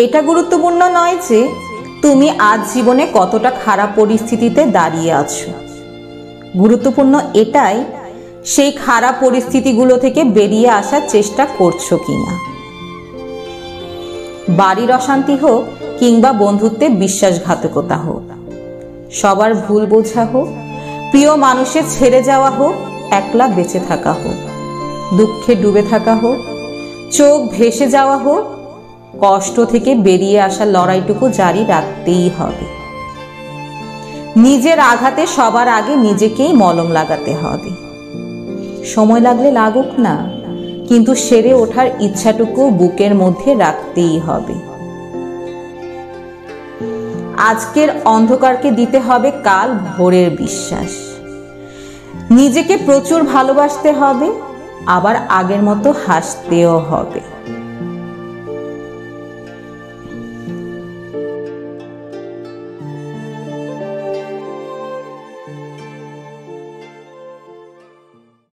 এটা গুরুত্বপূর্ণ নয় যে তুমি আজ জীবনে কতটা খারাপ পরিস্থিতিতে দাঁড়িয়ে আছো। গুরুত্বপূর্ণ এটাই সেই খারাপ পরিস্থিতিগুলো থেকে বেরিয়ে আসার চেষ্টা করছো কিনা। বাড়ির অশান্তি হোক কিংবা বন্ধুত্বে বিশ্বাসঘাতকতা হোক, সবার ভুল বোঝা হোক, প্রিয় মানুষের ছেড়ে যাওয়া হোক, একলা বেঁচে থাকা হোক, দুঃখে ডুবে থাকা হোক, চোখ ভেসে যাওয়া হোক, কষ্ট থেকে বেরিয়ে আসার লড়াইটুকু জারি রাখতেই হবে। নিজের আঘাতে সবার আগে নিজেকেই মলম লাগাতে হবে। সময় লাগলে লাগুক না, কিন্তু সেরে ওঠার ইচ্ছাটুকু বুকের মধ্যে রাখতেই হবে। আজকের অন্ধকারকে দিতে হবে কাল ভোরের বিশ্বাস। নিজেকে প্রচুর ভালোবাসতে হবে, আবার আগের মতো হাসতেও হবে।